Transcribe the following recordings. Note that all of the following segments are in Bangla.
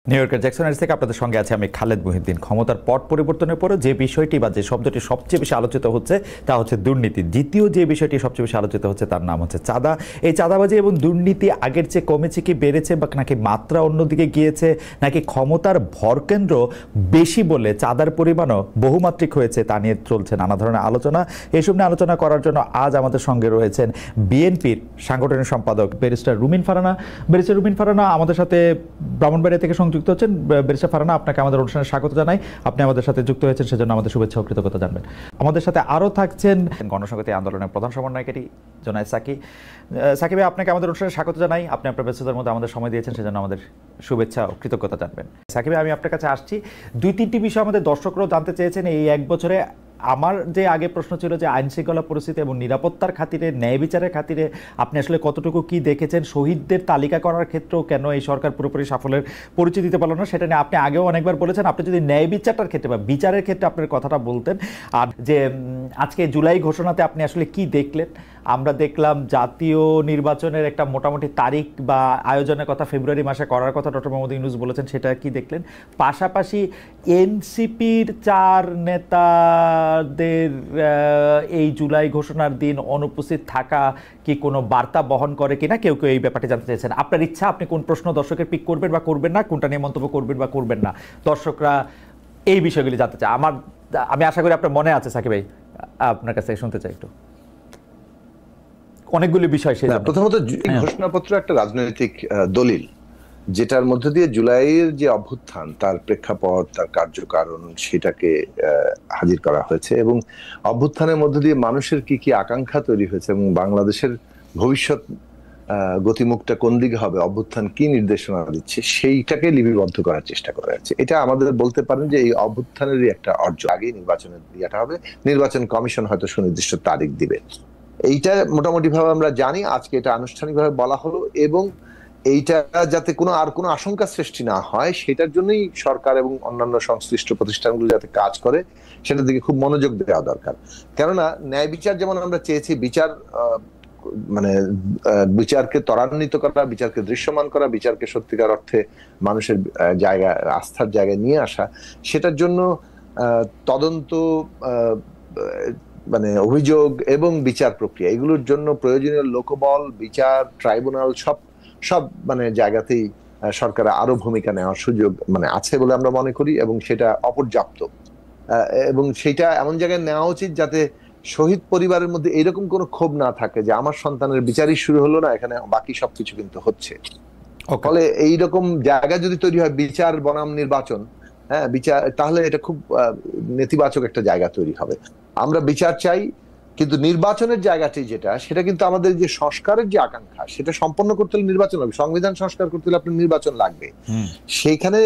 নিউ ইয়র্কের জ্যাকসন থেকে আপনাদের সঙ্গে আছে আমি খালেদ মুহিউদ্দিন। ক্ষমতার পট পরিবর্তনের পরে যে বিষয়টি বা যে শব্দটি সবচেয়ে বেশি আলোচিত হচ্ছে তা হচ্ছে দুর্নীতি। দ্বিতীয় যে বিষয়টি সবচেয়ে বেশি আলোচিত হচ্ছে তার নাম হচ্ছে চাঁদা। এই চাঁদাবাজি এবং দুর্নীতি আগের চেয়ে কমেছে কি বেড়েছে, বা নাকি মাত্রা অন্যদিকে গিয়েছে, নাকি ক্ষমতার ভরকেন্দ্র বেশি বলে চাঁদার পরিমাণও বহুমাত্রিক হয়েছে, তা নিয়ে চলছে নানা ধরনের আলোচনা। এইসব নিয়ে আলোচনা করার জন্য আজ আমাদের সঙ্গে রয়েছেন বিএনপির সাংগঠনিক সম্পাদক ব্যারিস্টার রুমিন ফারহানা। ব্যারিস্টার রুমিন ফারহানা আমাদের সাথে ব্রাহ্মণবাড়িয়া থেকে যুক্ত হচ্ছেন। ব্যারিস্টার ফারহানা, আপনাকে আমাদের অনুষ্ঠানে স্বাগত জানাই। আপনি আমাদের সাথে যুক্ত হয়েছেন সেজন্য আমাদের শুভেচ্ছা ও কৃতজ্ঞতা জানবেন। আমাদের সাথে আরও থাকছেন গণসংহতি আন্দোলনের প্রধান সমন্বয়কারী জোনায়েদ সাকি। সাকি ভাই, আপনাকে আমাদের অনুষ্ঠানে স্বাগত জানাই। আপনি আপনার ব্যস্ততার মধ্যে আমাদের সময় দিয়েছেন সেজন্য আমাদের শুভেচ্ছা ও কৃতজ্ঞতা জানবেন। সাকি ভাই, আমি আপনার কাছে আসছি, দুই তিনটি বিষয় আমাদের দর্শকরাও জানতে চেয়েছেন। এই এক বছরে আমার যে আগে প্রশ্ন ছিল যে আইন শৃঙ্খলা পরিস্থিতি এবং নিরাপত্তার খাতিরে, ন্যায় বিচারের খাতিরে আপনি আসলে কতটুকু কি দেখেছেন, শহীদদের তালিকা করার ক্ষেত্রেও কেন এই সরকার পুরোপুরি সাফল্যের পরিচয় দিতে পারল না, সেটা নিয়ে আপনি আগেও অনেকবার বলেছেন। আপনি যদি ন্যায় বিচারটার ক্ষেত্রে বা বিচারের ক্ষেত্রে আপনার কথাটা বলতেন, আর যে আজকে জুলাই ঘোষণাতে আপনি আসলে কি দেখলেন। আমরা দেখলাম জাতীয় নির্বাচনের একটা মোটামুটি তারিখ বা আয়োজনের কথা ফেব্রুয়ারি মাসে করার কথা ডক্টর মোহাম্মদ ইউনূস বলেছেন, সেটা কি দেখলেন। পাশাপাশি এনসিপির 4 নেতাদের এই জুলাই ঘোষণার দিন অনুপস্থিত থাকা কি কোনো বার্তা বহন করে কিনা, কেউ কেউ এই ব্যাপারটি জানতে চাইছেন। আপনার ইচ্ছা, আপনি কোন প্রশ্ন দর্শকের পিক করবেন বা করবেন না, কোনটা নিয়ে মন্তব্য করবেন বা করবেন না, দর্শকরা এই বিষয়গুলি জানতে চায়। আমি আশা করি আপনার মনে আছে সাকিব ভাই, আপনার কাছে শুনতে চাই একটু অনেকগুলি বিষয়। প্রথমত ঘোষণাপত্র একটা রাজনৈতিক দলিল, যেটার মধ্য দিয়ে জুলাইয়ের যে অভ্যুত্থান তার প্রেক্ষাপট, তার কার্যকারণ, সেটাকে হাজির করা হয়েছে এবং অভ্যুত্থানের মধ্য দিয়ে মানুষের কি কি আকাঙ্ক্ষা তৈরি হয়েছে এবং বাংলাদেশের ভবিষ্যৎ গতিমুখটা কোন দিকে হবে, অভ্যুত্থান কি নির্দেশনা দিচ্ছে, সেইটাকে লিপিবদ্ধ করার চেষ্টা করা হয়েছে। এটা আমাদের বলতে পারেন যে এই অভ্যুত্থানেরই একটা অর্জন। আগেই নির্বাচনের ইয়েটা হবে, নির্বাচন কমিশন হয়তো সুনির্দিষ্ট তারিখ দিবে, এইটা মোটামুটি ভাবে আমরা জানি। আজকে এটা আনুষ্ঠানিকভাবে বলা হলো এবং এইটা যাতে আর কোনো আশঙ্কা সৃষ্টি না হয় সেটার জন্যই সরকার এবং অন্যান্য সংশ্লিষ্ট প্রতিষ্ঠানগুলো যাতে কাজ করে সেটার দিকে খুব মনোযোগ দেওয়া দরকার। কেননা ন্যায় বিচার যেমন আমরা চেয়েছি, বিচারকে ত্বরান্বিত করা, বিচারকে দৃশ্যমান করা, বিচারকে সত্যিকার অর্থে মানুষের আস্থার জায়গায় নিয়ে আসা, সেটার জন্য তদন্ত, অভিযোগ এবং বিচার প্রক্রিয়া, এগুলোর জন্য প্রয়োজনীয় লোকবল, বিচার ট্রাইব্যুনাল সব জায়গাতেই সরকারের আরো ভূমিকা নেওয়ার সুযোগ আছে বলে আমরা মনে করি এবং সেটা অপর্যাপ্ত। এবং সেটা এমন জায়গায় নেওয়া উচিত যাতে শহীদ পরিবারের মধ্যে এরকম কোনো ক্ষোভ না থাকে যে আমার সন্তানের বিচারই শুরু হলো না, এখানে বাকি সবকিছু কিন্তু হচ্ছে। ফলে এইরকম জায়গা যদি তৈরি হয় বিচার বনাম নির্বাচন, বিচার, তাহলে এটা খুব নেতিবাচক একটা জায়গা তৈরি হবে। আমরা বিচার চাই, কিন্তু নির্বাচনের জায়গাটি সেটা কিন্তু আমাদের যে সংস্কারের যে আকাঙ্ক্ষা, সেটা সম্পন্ন করতে হলে নির্বাচন হবে। সংবিধান সংস্কার করতে হলে আপনার নির্বাচন লাগবে। সেইখানে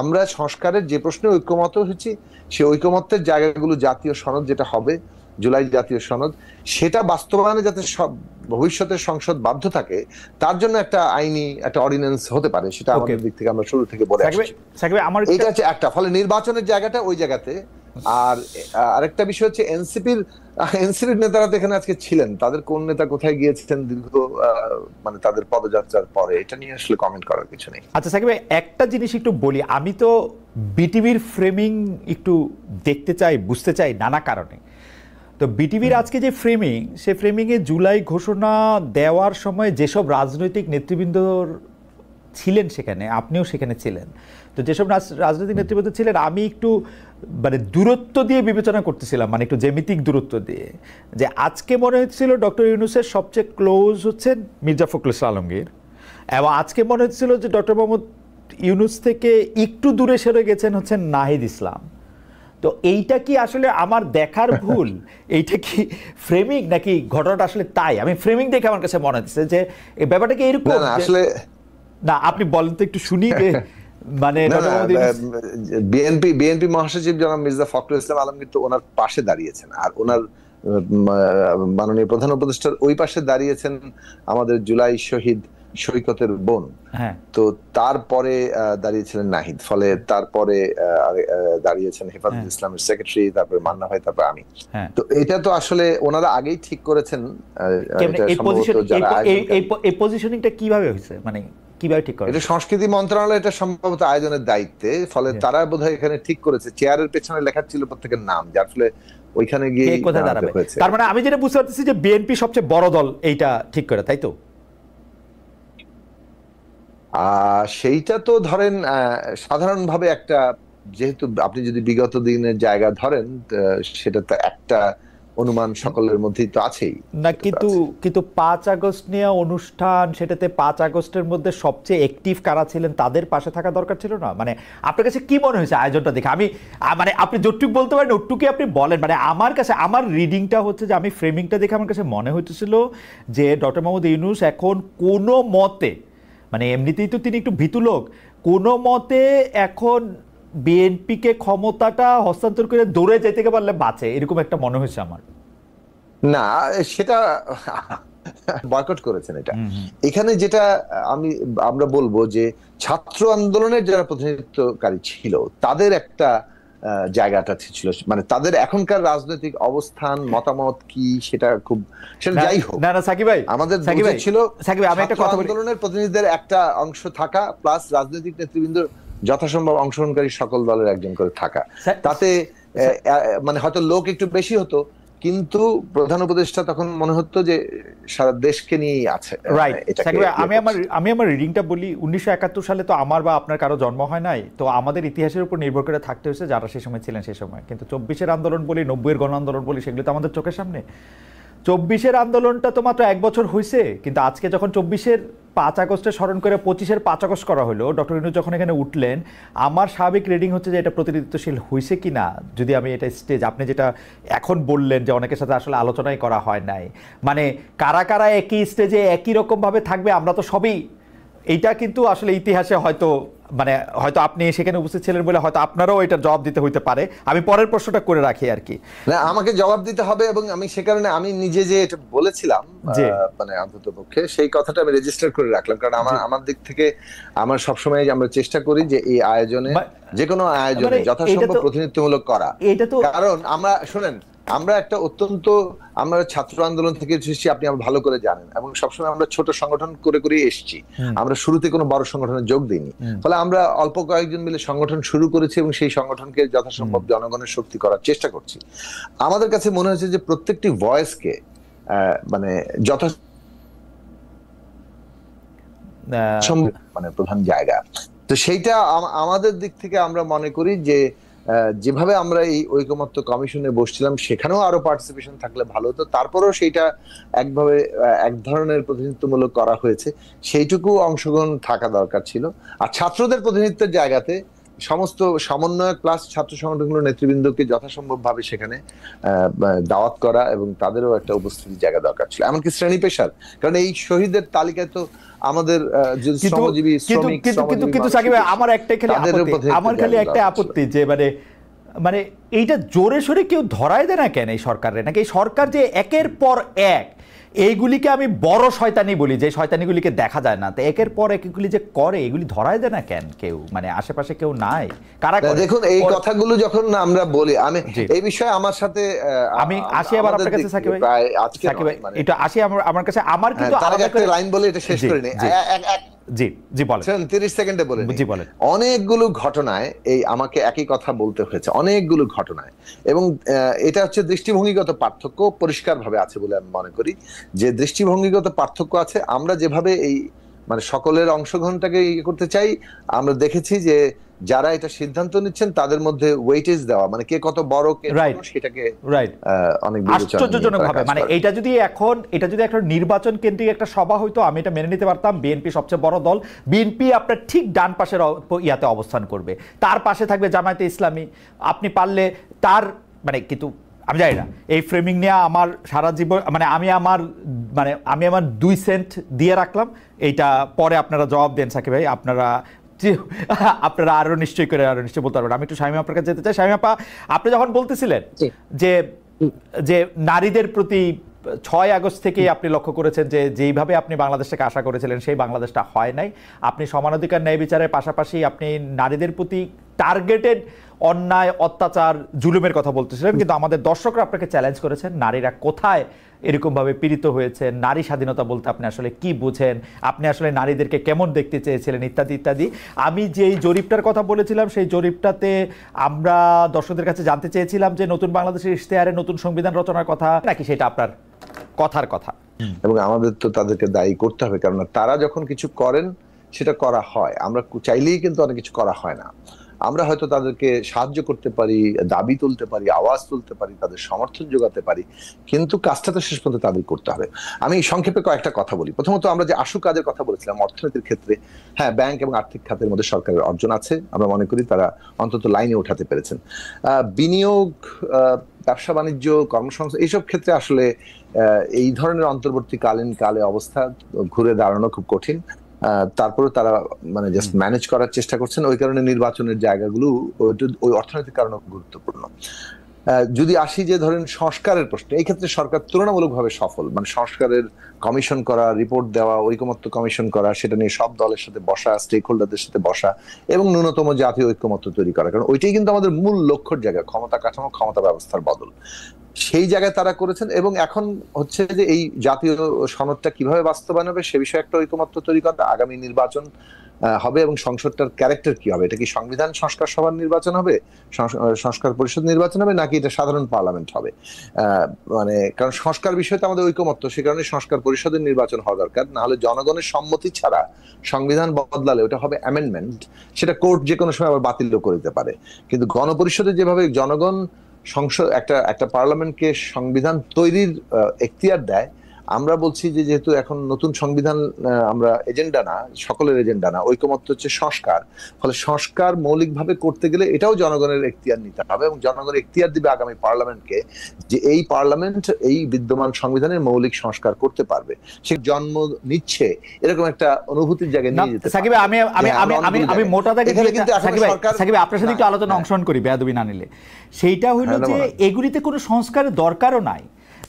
আমরা সংস্কারের যে প্রশ্নে ঐক্যমত হয়েছি, সেই ঐক্যমতের জায়গাগুলো জাতীয় সনদ যেটা হবে, জুলাই জাতীয় সনদ, সেটা বাস্তবায়নে যাতে ভবিষ্যতের সংসদ বাধ্য থাকে, তার জন্য একটা আইনি একটা অর্ডিন্যান্স হতে পারে। সেটা আমাদের দিক থেকে আমরা শুরু থেকে বলে আসছি। এটা হচ্ছে একটা। ফলে নির্বাচনের জায়গাটা ওই জায়গাতে। আর আরেকটা বিষয় হচ্ছে এনসিপির নেতারা তো এখানে আজকে ছিলেন, তাদের কোন নেতা কোথায় গিয়েছেন দীর্ঘ তাদের পদযাত্রার পরে, এটা নিয়ে আসলে কমেন্ট করার কিছু নেই। আচ্ছা সাকিব ভাই, একটা জিনিস একটু বলি, আমি তো বিটিভির ফ্রেমিং একটু দেখতে চাই, বুঝতে চাই নানা কারণে। তো বিটিভির আজকে যে ফ্রেমিং, সে ফ্রেমিংয়ে জুলাই ঘোষণা দেওয়ার সময় যেসব রাজনৈতিক নেতৃবৃন্দ ছিলেন সেখানে, আপনিও সেখানে ছিলেন, তো যেসব রাজনৈতিক নেতৃবৃন্দ ছিলেন আমি একটু দূরত্ব দিয়ে বিবেচনা করতেছিলাম, একটু জ্যামিতিক দূরত্ব দিয়ে, যে আজকে মনে হচ্ছিল ডক্টর ইউনূসের সবচেয়ে ক্লোজ হচ্ছেন মির্জা ফখরুল ইসলাম আলমগীর, এবং আজকে মনে হচ্ছিল যে ডক্টর মোহাম্মদ ইউনূস থেকে একটু দূরে সরে গেছেন হচ্ছেন নাহিদ ইসলাম। তো এইটা কি আসলে আমার দেখার ভুল, এইটা কি ফ্রেমিং, নাকি ঘটনাটা আসলে তাই? আমি ফ্রেমিং দেখে আমার কাছে মনে হচ্ছে যে এই ব্যাপারটা কি এরকম আসলে না। আপনি বলেন তো, একটু শুনি। বিএনপি মহাসচিব জনাব মির্জা ফখরুল ইসলাম আলমগীর তো ওনার পাশে দাঁড়িয়েছেন, আর ওনার মাননীয় প্রধান উপদেষ্টার ওই পাশে দাঁড়িয়েছেন আমাদের জুলাই শহীদ সৈকতের বোন। তো তারপরে দাঁড়িয়েছিলেন নাহিদ, ফলে তারপরে দাঁড়িয়েছেন হেফাজত ইসলামের সেক্রেটারি, তারপরে মান্না ভাই, তারপরে আমি। তো এটা তো আসলে ওনারা আগেই ঠিক করেছেন। এই পজিশনিংটা কিভাবে হয়েছে, কিভাবে ঠিক করে? এটা সংস্কৃতি মন্ত্রণালয়, এটা সম্ভবত আয়োজনের দায়িত্বে, ফলে তারা বোধহয় এখানে ঠিক করেছে। চেয়ারের পেছনে লেখা ছিল প্রত্যেকের নাম, যার ফলে ওইখানে গিয়ে কোথায় দাঁড়াবে। তার মানে আমি যেটা বুঝতে পারতেছি যে বিএনপি সবচেয়ে বড় দল এইটা ঠিক করে, তাই তো? সেইটা তো ধরেন সাধারণভাবে একটা, যেহেতু আপনি যদি বিগত দিনের জায়গা ধরেন, সেটা তো একটা অনুমান সকলের মধ্যেই তো আছেই না। কিন্তু 5 আগস্ট নিয়ে অনুষ্ঠান, সেটাতে 5 আগস্টের মধ্যে সবচেয়ে অ্যাক্টিভ কারা ছিলেন তাদের পাশে থাকা দরকার ছিল না? মানে আপনার কাছে কি মনে হয়েছে আয়োজনটা দেখে? আমি মানে আপনি যতটুকু বলতে পারেন ওটুকুই আপনি বলেন। মানে আমার কাছে আমার রিডিংটা হচ্ছে যে, আমি ফ্রেমিংটা দেখে আমার কাছে মনে হইতেছিল যে ডক্টর মোহাম্মদ ইউনূস এখন কোনো মতে, মানে এমনিতেই তো তিনি একটু ভীতু লোক, কোনো মতে এখন বিএনপিকে ক্ষমতাটা হস্তান্তর করে দৌড়ে যেতে পারলে বাঁচে, এরকম একটা মনে হয়েছে আমার। না, সেটা বয়কট করেছেন এটা। এখানে যেটা আমরা বলবো যে ছাত্র আন্দোলনের যারা প্রতিনিধিত্বকারী ছিল তাদের একটা জায়গাটা ছিল, মানে তাদের এখনকার রাজনৈতিক অবস্থান মতামত কি সেটা যাই হোক না সাকিব ভাই, আমাদের ছিল আমি একটা কথা বলি, আন্দোলনের প্রতিনিধিদের একটা অংশ থাকা প্লাস রাজনৈতিক নেতৃবৃন্দ যথাসম্ভব অংশগ্রহণকারী সকল দলের একজন করে থাকা। তাতে মানে হয়তো লোক একটু বেশি হতো, কিন্তু প্রধান উপদেষ্টা তখন মনে হতো যে সারা দেশকে নিয়েই আছে। আমি আমার রিডিংটা বলি। 1971 সালে তো আমার বা আপনার কারো জন্ম হয় নাই, তো আমাদের ইতিহাসের উপর নির্ভর করে থাকতে হয়েছে যারা সেই সময় ছিলেন সেই সময়। কিন্তু 24-এর আন্দোলন বলি, 90-এর গণ আন্দোলন বলি, সেগুলো তো আমাদের চোখের সামনে। 24-এর আন্দোলনটা তো মাত্র 1 বছর হয়েছে, কিন্তু আজকে যখন 24-এর 5 আগস্টে স্মরণ করে 25-এর 5 আগস্ট করা হলো, ডক্টর ইউনূস যখন এখানে উঠলেন, আমার স্বাভাবিক রিডিং হচ্ছে যে এটা প্রতিনিধিত্বশীল হয়েছে কি না। যদি আমি এটা স্টেজ, আপনি যেটা এখন বললেন যে অনেকের সাথে আসলে আলোচনাই করা হয় নাই, মানে কারা কারা একই স্টেজে একই রকমভাবে থাকবে আমরা তো সবই, এইটা কিন্তু আসলে ইতিহাসে হয়তো মানে হয়তো আপনি সেখানে উপস্থিত ছিলেন বলে হয়তো আপনারাও এটার জবাব দিতে হইতে পারে। আমি পরের প্রশ্নটা করে রাখি আর কি। না, আমাকে জবাব দিতে হবে, এবং আমি সে কারণে আমি নিজে যে এটা বলেছিলাম মানে অন্তত পক্ষে সেই কথাটা আমি রেজিস্টার করে রাখলাম, কারণ আমার দিক থেকে আমরা সবসময় আমরা চেষ্টা করি যে এই আয়োজনে, যে কোনো আয়োজনে যথাসম্ভব প্রতিনিধিত্বমূলক করা। কারণ আমরা শুনেন, আমরা একটা আমরা ছাত্র আন্দোলন থেকে এসেছি, আপনি আমার ভালো করে জানেন, এবং সবসময় আমরা ছোট সংগঠন করে করে এসেছি। আমরা শুরুতে কোনো বড় সংগঠনে যোগ দিইনি, ফলে আমরা অল্প কয়েকজন মিলে সংগঠন শুরু করেছি এবং সেই সংগঠনকে যথাসম্ভব জনগণের শক্তি করার চেষ্টা করছি। আমাদের কাছে মনে হয়েছে যে প্রত্যেকটি ভয়েসকে মানে মানে প্রধান জায়গা, তো সেইটা আমাদের দিক থেকে আমরা মনে করি যে যেভাবে আমরা এই ঐকমত্য কমিশনে বসছিলাম সেখানেও আরো পার্টিসিপেশন থাকলে ভালো হতো। তারপরেও সেইটা একভাবে এক ধরনের প্রতিনিধিত্বমূলক করা হয়েছে, সেইটুকু অংশগ্রহণ থাকা দরকার ছিল। আর ছাত্রদের প্রতিনিধিত্বের জায়গাতে সমস্ত সমন্বয়ক প্লাস ছাত্র সংগঠনগুলোর নেতৃবৃন্দকে যথাসম্ভব ভাবে সেখানে দাওয়াত করা এবং তাদেরও একটা উপস্থিতির জায়গা দরকার ছিল, এমনকি শ্রেণী পেশার। কারণ এই শহীদের তালিকায় তো আমাদের শ্রমজীবী, শ্রমিক, কিন্তু সাকিব ভাই, আমার খালি একটা আপত্তি যে মানে এইটা জোরে সোরে কেউ ধরায় দেয় না কেন এই সরকারের? নাকি এই সরকার যে একের পর এক এইগুলিকে আমি বড় শয়তানি বলি, যে শয়তানিগুলিকে দেখা যায় না, তো একের পর এক এগুলি যে করে এগুলি ধরায় দেয় না কেন কেউ? মানে আশেপাশে কেউ নাই কারা? দেখুন, এই কথাগুলো যখন আমরা বলি, আমি এই বিষয়ে আমার সাথে আমি আসি আবার আপনার কাছে সাকিব ভাই, প্রায় আজকে এটা আসি আমার কাছে। আমার কিন্তু আলাদা একটা লাইন বলে এটা শেষ করে নেই। জি বলেন, 30 সেকেন্ডে বলেন। জি বলেন। অনেকগুলো ঘটনায় আমাকে একই কথা বলতে হয়েছে, অনেকগুলো ঘটনায়, এবং এটা হচ্ছে দৃষ্টিভঙ্গিগত পার্থক্য পরিষ্কারভাবে আছে বলে আমি মনে করি। যে দৃষ্টিভঙ্গিগত পার্থক্য আছে, আমরা যেভাবে এই মানে সকলের অংশগ্রহণটাকে ইয়ে করতে চাই, আমরা দেখেছি যে যারা এটা সিদ্ধান্ত নিচ্ছেন তাদের মধ্যে ওয়েটেজ দেওয়া, মানে কে কত বড় কে সেটাকে অনেক আশ্চর্যজনক ভাবে, মানে এটা যদি একটা নির্বাচন কেন্দ্রিক একটা সভা হইতো আমি এটা মেনে নিতে পারতাম। বিএনপি সবচেয়ে বড় দল, বিএনপি আপনার ঠিক ডান পাশের ইয়াতে অবস্থান করবে, তার পাশে থাকবে জামায়াতে ইসলামী, আপনি পারলে তার মানে, কিন্তু আমি জানি না এই ফ্রেমিং নিয়ে আমার সারা জীবন মানে আমি আমার 2 সেন্ট দিয়ে রাখলাম। এইটা পরে আপনারা জবাব দেন সাকিব ভাই, আপনারা আরো নিশ্চয় বলতে পারবেন। আমি একটু শামীমা আপনার কাছে যেতে চাই। শামীমা আপা, আপনি যখন বলতেছিলেন যে নারীদের প্রতি 6 আগস্ট থেকেই আপনি লক্ষ্য করেছেন যে যেইভাবে আপনি বাংলাদেশটাকে আশা করেছিলেন সেই বাংলাদেশটা হয় নাই, আপনি সমানাধিকার ন্যায় বিচারের পাশাপাশি আপনি নারীদের প্রতি টার্গেটেড অন্যায়, অত্যাচার, জুলুমের কথা বলতেছিলেন, কিন্তু আমাদের দর্শকরা আপনাকে চ্যালেঞ্জ করেছেন নারীরা কোথায় এরকমভাবে পীড়িত হয়েছে, নারী স্বাধীনতা বলতে আপনি আসলে কি বুঝেন, আপনি আসলে নারীদেরকে কেমন দেখতে চেয়েছিলেন, ইত্যাদি ইত্যাদি। আমি যেই জরিপটার কথা বলেছিলাম সেই জরিপটাতে আমরা দর্শকদের কাছে জানতে চেয়েছিলাম যে নতুন বাংলাদেশের ইশতেহারে নতুন সংবিধান রচনার কথা নাকি সেটা আপনার কথার কথা। এবং আমাদের তো তাদেরকে দায়ী করতে হবে, কারণ তারা যখন কিছু করেন সেটা করা হয়, আমরা চাইলেই কিন্তু অনেক কিছু করা হয় না। আমরা হয়তো তাদেরকে সাহায্য করতে পারি, দাবি তুলতে পারি, আওয়াজ তুলতে পারি, তাদের সমর্থন যোগাতে পারি, কিন্তু কাজটা তো শেষ পর্যন্ত তাদের করতে হবে। আমি সংক্ষেপে কয়েকটা কথা বলি। প্রথমত, আমরা যে আশু কাজের কথা বলেছিলাম অর্থনীতির ক্ষেত্রে, হ্যাঁ, ব্যাংক এবং আর্থিক খাতের মধ্যে সরকারের অর্জন আছে, আমরা মনে করি তারা অন্তত লাইনে উঠাতে পেরেছেন। বিনিয়োগ, ব্যবসা বাণিজ্য, কর্মসংস্থান, এইসব ক্ষেত্রে আসলে এই ধরনের অন্তর্বর্তীকালীন কালে অবস্থা ঘুরে দাঁড়ানো খুব কঠিন। তারপরে তারা মানে জাস্ট ম্যানেজ করার চেষ্টা করছেন। ওই কারণে নির্বাচনের জায়গাগুলো ওই অর্থনৈতিক কারণে গুরুত্বপূর্ণ। যদি আসি যে ধরেন সংস্কারের প্রশ্ন, এই ক্ষেত্রে সরকার তুলনামূলকভাবে সফল। মানে সংস্কারের কমিশন করা, রিপোর্ট দেওয়া, ঐকমত্য কমিশন করা, সেটা নিয়ে সব দলের সাথে বসা, স্টেক হোল্ডারদের সাথে বসা এবং ন্যূনতম জাতীয় ঐকমত্য তৈরি করা, কারণ ওইটাই কিন্তু আমাদের মূল লক্ষ্যের জায়গা, ক্ষমতা কাঠামো, ক্ষমতা ব্যবস্থার বদল। সেই জায়গায় তারা করেছেন এবং এখন হচ্ছে যে এই জাতীয় সনদটা কিভাবে বাস্তবায়ন হবে সে বিষয়ে একটা ঐকমত্য তৈরি করা। আগামী নির্বাচন হবে এবং সংসদটার ক্যারেক্টার কি হবে, এটা কি সংবিধান সংস্কার সভার নির্বাচন হবে, সংস্কার পরিষদ নির্বাচন হবে, নাকি এটা সাধারণ পার্লামেন্ট হবে? মানে কারণ সংস্কার বিষয়টা আমাদের ঐকমত্য, সে কারণে সংস্কার পরিষদের নির্বাচন হওয়া দরকার। না হলে জনগণের সম্মতি ছাড়া সংবিধান বদলালে ওটা হবে অ্যামেন্ডমেন্ট, সেটা কোর্ট যে কোনো সময় আবার বাতিলও করে দিতে পারে। কিন্তু গণপরিষদে যেভাবে জনগণ সংসদ একটা পার্লামেন্টকে সংবিধান তৈরির এখতিয়ার দেয়, আমরা বলছি যে যেহেতু এখন নতুন সংবিধান আমরা এজেন্ডা না, সকলের এজেন্ডা না, ঐকমত্য হচ্ছে সংস্কার, ফলে সংস্কার মৌলিকভাবে করতে গেলে এটাও জনগণের এখতিয়ার নিতে হবে এবং জনগণের এখতিয়ার দিবে আগামী পার্লামেন্টকে যে এই পার্লামেন্ট এই বিদ্যমান সংবিধানের মৌলিক সংস্কার করতে পারবে। সে জন্ম নিচ্ছে এরকম একটা অনুভূতির জায়গায় নিয়ে যেতে। সাকিব, আমি মোটা দাগে সাকিব আপনার সাথে একটু আলোচনা অংশগ্রহণ করি বেয়াদবি না নিলে। সেইটা হইল যে এগুলিতে কোনো সংস্কারের দরকারও নাই।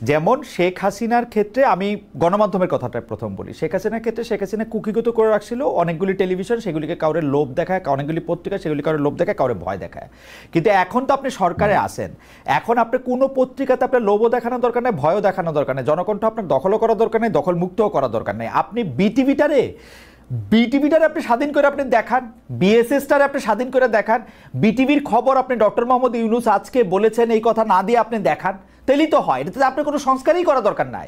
যেমন শেখ হাসিনার ক্ষেত্রে, আমি গণমাধ্যমের কথাটা প্রথম বলি, শেখ হাসিনার ক্ষেত্রে শেখ হাসিনা কুকিগত করে রাখছিল অনেকগুলি টেলিভিশন, সেগুলিকে কাউরে লোভ দেখায়, অনেকগুলি পত্রিকা সেগুলি কাউরে লোভ দেখায়, কাউরে ভয় দেখায়। কিন্তু এখন তো আপনি সরকারে আসেন, এখন আপনি কোনো পত্রিকাতে আপনার লোভও দেখানোর দরকার নেই, ভয়ও দেখানোর দরকার নেই, জনকণ্ঠ আপনার দখলও করার দরকার নেই, দখল মুক্তও করার দরকার নেই। আপনি বিটিভিটারে আপনি স্বাধীন করে আপনি দেখান, বিএসএসটারে আপনি স্বাধীন করে দেখান, বিটিভির খবর আপনি ডক্টর মোহাম্মদ ইউনূস আজকে বলেছেন এই কথা না দিয়ে আপনি দেখান, তাইলেই তো হয়। এটাতে আপনার কোনো সংস্কারই করা দরকার নাই।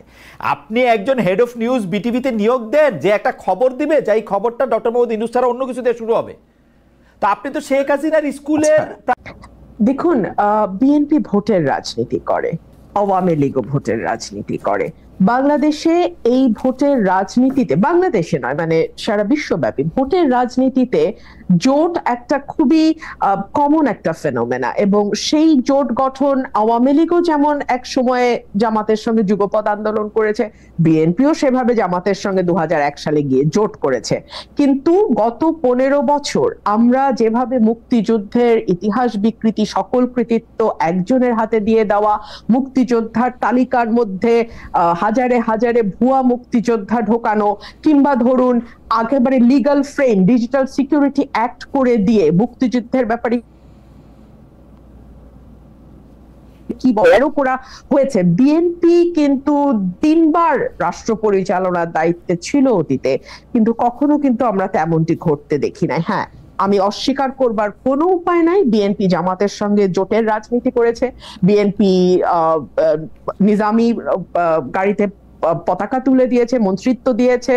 আপনি একজন হেড অফ নিউজ বিটিভিতে নিয়োগ দেন যে একটা খবর দিবে, যে এই খবরটা ডক্টর মোহাম্মদ ইউনূস ছাড়া অন্য কিছু দিয়ে শুরু হবে। তা আপনি তো শেখ হাসিনার স্কুলের দেখুন, বিএনপি ভোটের রাজনীতি করে, আওয়ামী লীগও ভোটের রাজনীতি করে। বাংলাদেশে এই ভোটের রাজনীতিতে, বাংলাদেশে নয় মানে সারা বিশ্বব্যাপী ভোটের রাজনীতিতে জোট একটা খুবই কমন একটা ফেনোমেনা, এবং সেই জোট গঠন আওয়ামী লীগও যেমন এক সময়ে জামাতের সঙ্গে যুগপৎ আন্দোলন করেছে, বিএনপিও সেভাবে জামাতের সঙ্গে 2001 সালে গিয়ে জোট করেছে। কিন্তু গত 15 বছর আমরা যেভাবে মুক্তিযুদ্ধের ইতিহাস বিকৃতি, সকল কৃতিত্ব একজনের হাতে দিয়ে দেওয়া, মুক্তিযোদ্ধার তালিকার মধ্যে হাজারে হাজারে ভুয়া মুক্তিযোদ্ধা ঢোকানো, কিংবা ধরুন একেবারে legal frame digital security act করে দিয়ে মুক্তিযুদ্ধের ব্যাপারে কি বড় করা হয়েছে। বিএনপি কিন্তু 3 বার রাষ্ট্র পরিচালনার দায়িত্বে ছিল অতীতে, কিন্তু কখনো কিন্তু আমরা তেমনটি ঘটতে দেখি নাই। হ্যাঁ, আমি অস্বীকার করবার কোনো উপায় নাই, বিএনপি জামাতের সঙ্গে জোটের রাজনীতি করেছে, বিএনপি নিজামী গাড়িতে পতাকা তুলে দিয়েছে, মন্ত্রিত্ব দিয়েছে,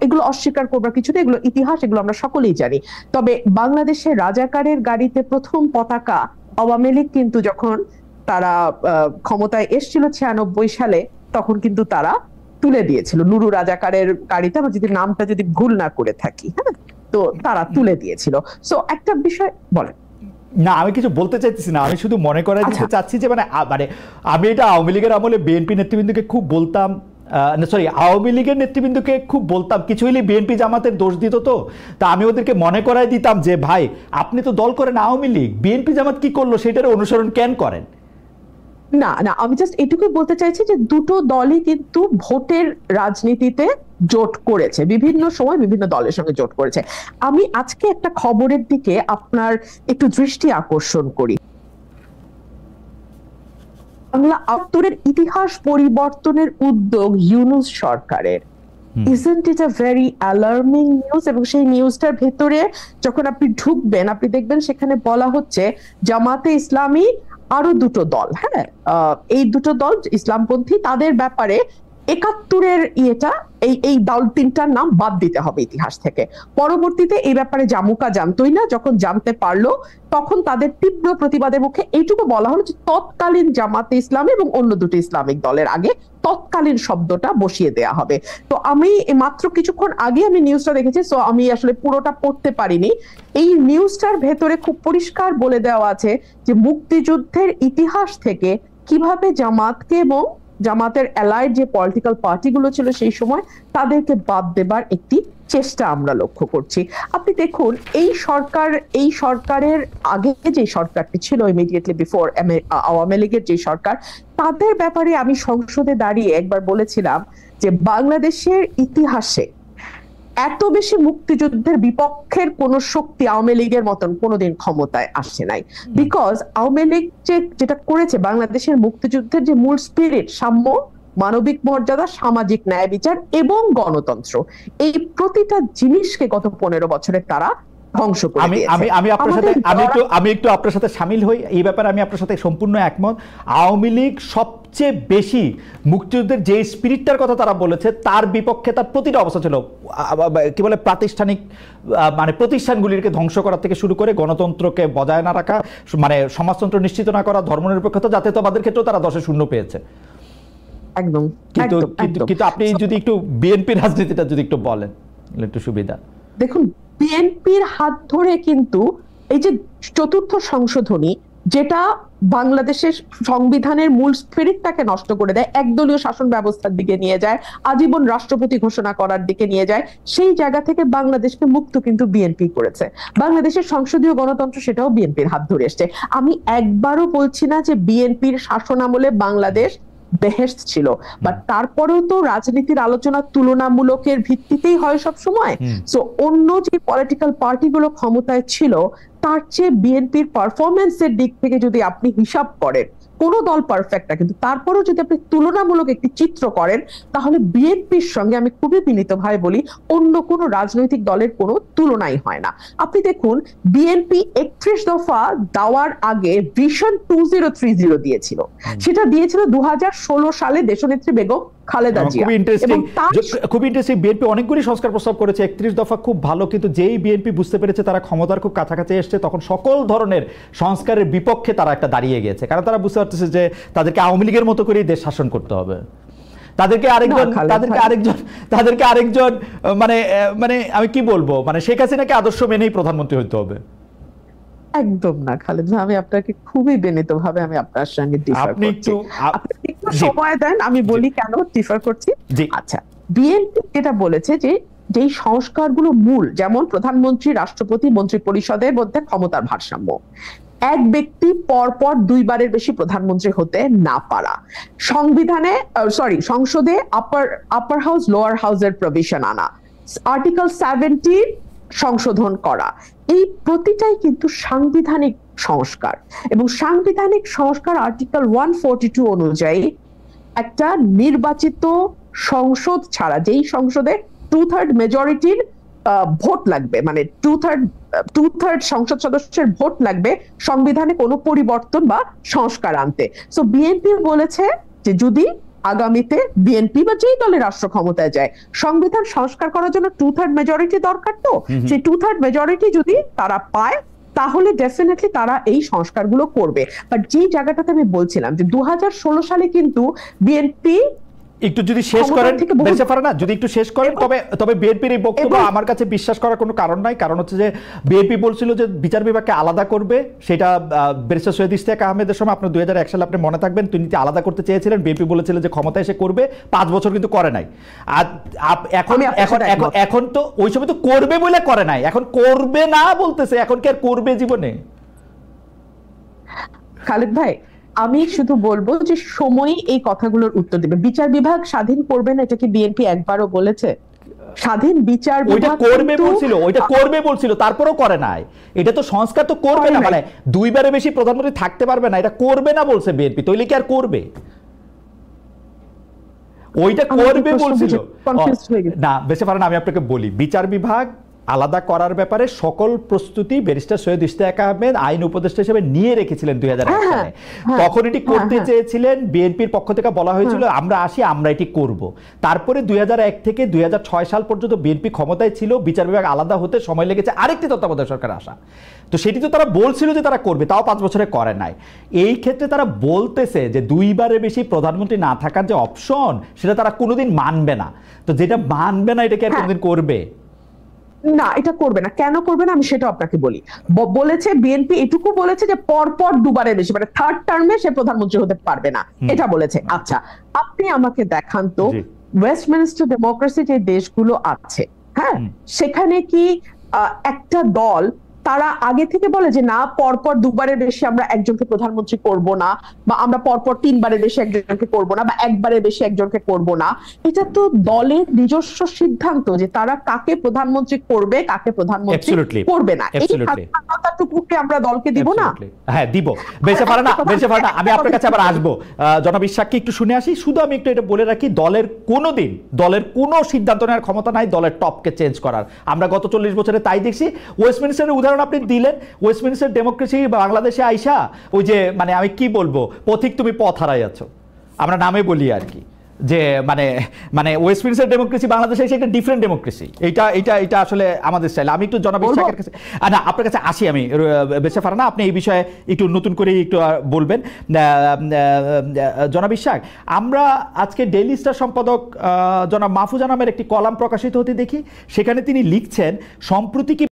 এগুলো অস্বীকার করবার কিছু নেই, এগুলো ইতিহাস, এগুলো আমরা সকলেই জানি। তবে বাংলাদেশের রাজাকারের গাড়িতে প্রথম পতাকা আওয়ামী লীগ কিন্তু যখন তারা ক্ষমতায় এসেছিল 96 সালে, তখন কিন্তু তারা তুলে দিয়েছিল নুরু রাজাকারের গাড়িতে, আমার যদি নামটা যদি ভুল না করে থাকি, হ্যাঁ, তো তারা তুলে দিয়েছিল। সো একটা বিষয় বলেন। না, আমি কিছু বলতে চাইতেছি না, আমি শুধু মনে করাই দিতে চাচ্ছি যে মানে আমি এটা আওয়ামী লীগের আমলে বিএনপি নেতৃবৃন্দকে খুব বলতাম, আওয়ামী লীগের নেতৃবৃন্দকে খুব বলতাম, কিছু হলে বিএনপি জামাতের দোষ দিত, তো তা আমি ওদেরকে মনে করাই দিতাম যে ভাই আপনি তো দল করেন আওয়ামী লীগ, বিএনপি জামাত কি করলো সেটার অনুসরণ কেন করেন? না না, আমি জাস্ট এটুকুই বলতে চাইছি যে দুটো দলই কিন্তু ভোটের রাজনীতিতে জোট করেছে, বিভিন্ন সময় বিভিন্ন দলের সঙ্গে জোট করেছে। আমি আজকে একটা খবরের দিকে আপনার একটু দৃষ্টি আকর্ষণ করি। বাংলা আত্তরের ইতিহাস পরিবর্তনের উদ্যোগ ইউনূস সরকারের, isn't it a very alarming news? এবং সেই নিউজটার ভেতরে যখন আপনি ঢুকবেন আপনি দেখবেন সেখানে বলা হচ্ছে জামাতে ইসলামী আরো দুটো দল, হ্যাঁ এই দুটো দল ইসলামপন্থী, তাদের ব্যাপারে ৭১-এর এই দল তিনটার নাম বাদ দিতে হবে ইতিহাস থেকে। পরবর্তীতে এই ব্যাপারে জামুকা জানতোই না, যখন জানতে পারলো তখন তাদের তীব্র প্রতিবাদের মুখে এইটুকু বলা হলো যে তৎকালীন জামাতে ইসলামী এবং অন্য দুটো ইসলামিক দলের আগে তৎকালীন শব্দটা বসিয়ে দেয়া হবে। তো আমি মাত্র কিছুক্ষণ আগে আমি নিউজটা দেখেছি, সো আমি আসলে পুরোটা পড়তে পারিনি। এই নিউজটার ভেতরে খুব পরিষ্কার বলে দেওয়া আছে যে মুক্তিযুদ্ধের ইতিহাস থেকে কিভাবে জামাতকে এবং জামাতের অ্যালাইড যে পলিটিক্যাল পার্টিগুলো ছিল সেই সময় তাদেরকে বাদ দেবার একটি চেষ্টা আমরা লক্ষ্য করছি। আপনি দেখুন এই সরকারের আগে যে সরকারটি ছিল ইমিডিয়েটলি বিফোর আওয়ামী লীগের যে সরকার, তাদের ব্যাপারে আমি সংসদে দাঁড়িয়ে একবার বলেছিলাম যে বাংলাদেশের ইতিহাসে এত বেশি মুক্তিযুদ্ধের বিপক্ষের কোন শক্তি আওয়ামী লীগের মতন কোনোদিন ক্ষমতায় আসে নাই। বিকজ আওয়ামী লীগ যেটা করেছে, বাংলাদেশের মুক্তিযুদ্ধের যে মূল স্পিরিট, সাম্য, মানবিক মর্যাদা, সামাজিক ন্যায় বিচার এবং গণতন্ত্র, এই প্রতিটা জিনিসকে গত ১৫ বছরে তারা ধ্বংস করে দিয়েছে। আমি একটু আপনার সাথে শামিল হই এই ব্যাপারে, আমি আপনার সাথে সম্পূর্ণ একমত। আওয়ামী লীগ সবচেয়ে বেশি মুক্তিযুদ্ধের যে স্পিরিটটার কথা তারা বলেছে তার বিপক্ষে তার প্রতিটা অবস্থা ছিল, কি বলে প্রাতিষ্ঠানিক মানে প্রতিষ্ঠানগুলিকে ধ্বংস করা থেকে শুরু করে গণতন্ত্রকে বজায় না রাখা, মানে সমাজতন্ত্র নিশ্চিত না করা, ধর্মনিরপেক্ষতা, জাতীয়তাবাদের ক্ষেত্রেও তারা 10-0 পেয়েছে। একদম। কিন্তু আপনি যদি একটু বিএনপি রাজনীতিটা যদি একটু বলেন একটু সুবিধা। দেখুন, বিএনপির হাত ধরে কিন্তু এই যে চতুর্থ সংশোধনী, যেটা বাংলাদেশের সংবিধানের মূল স্পিরিটটাকে নষ্ট করে দেয়, একদলীয় শাসন ব্যবস্থার দিকে নিয়ে যায়, আজীবন রাষ্ট্রপতি ঘোষণা করার দিকে নিয়ে যায়, সেই জায়গা থেকে বাংলাদেশকে মুক্ত কিন্তু বিএনপি করেছে। বাংলাদেশের সংসদীয় গণতন্ত্র সেটাও বিএনপির হাত ধরে এসছে। আমি একবারও বলছি না যে বিএনপির শাসনামলে বাংলাদেশ বেহেশত ছিল, বাট তারপরেও তো রাজনীতির আলোচনা তুলনামূলকের ভিত্তিতেই হয় সব সময়। সো অন্য যে পলিটিক্যাল পার্টিগুলো ক্ষমতায় ছিল তার চেয়ে বিএনপির পারফরমেন্সের দিক থেকে যদি আপনি হিসাব করেন, কোনো দল পারফেক্ট না, কিন্তু তারপরেও যদি আপনি তুলনামূলক একটি চিত্র করেন, তাহলে বিএনপির সঙ্গে আমি খুবই বিনীতভাবে বলি অন্য কোনো রাজনৈতিক দলের কোনো তুলনাই হয় না। আপনি দেখুন, বিএনপি ৩১ দফা দেওয়ার আগে ভিশন 2030 দিয়েছিল, সেটা দিয়েছিল 2016 সালে দেশনেত্রী বেগম খালেদা জিয়া। খুব ইন্টারেস্টিং, বিএনপি অনেকগুলি সংস্কার প্রস্তাব করেছে, ৩১ দফা খুব ভালো, কিন্তু যেই বিএনপি বুঝতে পেরেছে তারা ক্ষমতার খুব কাছাকাছি এসছে, তখন সকল ধরনের সংস্কারের বিপক্ষে তারা একটা দাঁড়িয়ে গেছে, কারণ তারা বুঝতে পারতেছে যে তাদেরকে আওয়ামী লীগের মতো করেই দেশ শাসন করতে হবে, তাদেরকে আরেকজন মানে মানে আমি কি বলবো, মানে শেখ হাসিনাকে আদর্শ মেনেই প্রধানমন্ত্রী হইতে হবে। একদম না খালেদ ভাই, আমি আপনাকে খুবই বিনীতভাবে আমি আপনার সঙ্গে ডিফার করছি। আপনি একটু সময় দেন, আমি বলি কেন ডিফার করছি। আচ্ছা, বিএনপি যেটা বলেছে যে যেই সংস্কারগুলো মূল, যেমন প্রধানমন্ত্রী, রাষ্ট্রপতি, মন্ত্রী পরিষদের মধ্যে ক্ষমতার ভারসাম্য, এক ব্যক্তি পরপর 2 বারের বেশি প্রধানমন্ত্রী হতে না পারা, সংসদে আপার হাউস লোয়ার হাউসের প্রভিশন আনা, আর্টিকেল 70 সংশোধন করা, এই প্রতিটাই কিন্তু সাংবিধানিক সংস্কার। এবং সাংবিধানিক সংস্কার আর্টিকেল 142 অনুযায়ী একটা নির্বাচিত সংসদ ছাড়া, যেই সংসদে 2/3 মেজরিটির ভোট লাগবে, মানে 2/3 সংসদ সদস্যের ভোট লাগবে সংবিধানে কোনো পরিবর্তন বা সংস্কার আনতে। সো বিএনপি বলেছে যে যদি আগামীতে বিএনপি বা যেই দলের রাষ্ট্র ক্ষমতায় যায়, সংবিধান সংস্কার করার জন্য 2/3 মেজরিটি দরকার, তো সেই 2/3 মেজরিটি যদি তারা পায় তাহলে ডেফিনেটলি তারা এই সংস্কারগুলো করবে। বাট যেই জায়গাটাতে আমি বলছিলাম যে 2016 সালে কিন্তু বিএনপি একটু যদি শেষ করেন যদি একটু শেষ করেন, তবে বিএনপির এই বক্তব্য আমার কাছে বিশ্বাস করার কোনো কারণ নাই। কারণ হচ্ছে যে বিএনপি বলছিল যে বিচার বিভাগকে আলাদা করবে, সেটা ব্যারিস্টার সৈয়দ ইশতিয়াক আহমেদের সময়, আপনার 2001 সালে আপনি মনে থাকবেন, তিনি আলাদা করতে চেয়েছিলেন, বিএনপি বলেছিল যে ক্ষমতা এসে করবে, 5 বছর কিন্তু করে নাই। আর এখন তো ওই সময় তো করবে বলে করে নাই, এখন করবে না বলতেছে, এখন কি আর করবে জীবনে? খালেদ ভাই, আমি শুধু বলবো যে সময়ই এই কথাগুলোর উত্তর দেবে। বিচার বিভাগ স্বাধীন করবে না, এটা কি বিএনপি একবারও বলেছে? স্বাধীন বিচার ওইটা বিভাগ করবে কিন্তু বলছিল, ওইটা করবে বলছিল, তারপরেও করে নাই। এটা তো সংস্কার তো করবে না, করে নাই। মানে দুইবারে বেশি প্রধানমন্ত্রী থাকতে পারবে না, এটা করবে না বলছে বিএনপি, তাইলে কি আর করবে? ওইটা আমার করবে প্রশ্ন বলছিল বুঝে confused হয়ে গেছি। না। বেশি পারেন, আমি আপনাকে বলি, বিচার বিভাগ আলাদা করার ব্যাপারে সকল প্রস্তুতি ব্যারিস্টার সৈয়দ ইশতিয়াক আহমেদ আইন উপদেষ্টা হিসেবে নিয়ে রেখেছিলেন 2001 সালে। তখন এটি করতে চেয়েছিলেন, বিএনপির পক্ষ থেকে বলা হয়েছিল আমরা আসি, আমরা এটি করব। তারপরে 2001 থেকে 2006 সাল পর্যন্ত বিএনপি ক্ষমতায় ছিল, বিচার বিভাগ আলাদা হতে সময় লেগেছে আরেকটি তত্ত্বাবধায়ক সরকার আসা। তো সেটি তো তারা বলছিল যে তারা করবে, তাও 5 বছরে করে নাই। এই ক্ষেত্রে তারা বলতেছে যে দুইবারের বেশি প্রধানমন্ত্রী না থাকার যে অপশন, সেটা তারা কোনোদিন মানবে না। তো যেটা মানবে না, এটাকে আর কোনোদিন করবে না, এটা করবে না। কেন করবে না আমি সেটা আপনাকে বলি। বলেছে বিএনপি এটুকু বলেছে যে পরপর দুবারের বেশি, মানে থার্ড টার্মে সে প্রধানমন্ত্রী হতে পারবে না, এটা বলেছে। আচ্ছা, আপনি আমাকে দেখান তো ওয়েস্টমিনিস্টার ডেমোক্রেসি যে দেশগুলো আছে, হ্যাঁ, সেখানে কি একটা দল তারা আগে থেকে বলে যে না, পরপর দুবারের বেশি আমরা একজনকে প্রধানমন্ত্রী করব না, বা আমরা পরপর 3 বারের বেশি একজনকে করব না, বা একবারের বেশি একজনকে করব না? এটা তো দলের নিজস্ব সিদ্ধান্ত যে তারা কাকে প্রধানমন্ত্রী করবে, কাকে প্রধানমন্ত্রী করবে না। এই স্বাধীনতাটুকুকে আমরা দলকে দিব না? হ্যাঁ, দিব। বেঁচে পারে না, বেঁচে পারে না। আমি আপনার কাছে আবার আসবো, জনাব ইশাককে একটু শুনে আসি। শুধু আমি একটু এটা বলে রাখি, দলের কোনো সিদ্ধান্ত নেওয়ার ক্ষমতা নাই দলের টপকে চেঞ্জ করার। আমরা গত 40 বছরে তাই দেখছি। ওয়েস্টমিনিস্টারের উদাহরণ আপনি দিলেন, ওয়েস্টমিনিস্টার ডেমোক্রেসি বাংলাদেশে আইসা ওই যে, মানে আমি কি বলবো, পথিক তুমি পথ হারাই আছো, আমরা নামে বলি আর কি, যে মানে ওয়েস্টমিনিস্টার ডেমোক্রেসি বাংলাদেশে এসে একটা ডিফারেন্ট ডেমোক্রেসি। এটা আসলে আমাদের স্টাইল। আমি একটু জনাব ইশাকের কাছে, না আপনার কাছে আসি আমি, বেঁচে ফারানা, আপনি এই বিষয়ে একটু নতুন করে একটু বলবেন। জনাব ইশাক, আমরা আজকে ডেইলি স্টার সম্পাদক জনাব মাহফুজা নামের একটি কলাম প্রকাশিত হতে দেখি, সেখানে তিনি লিখছেন, সম্প্রতি কি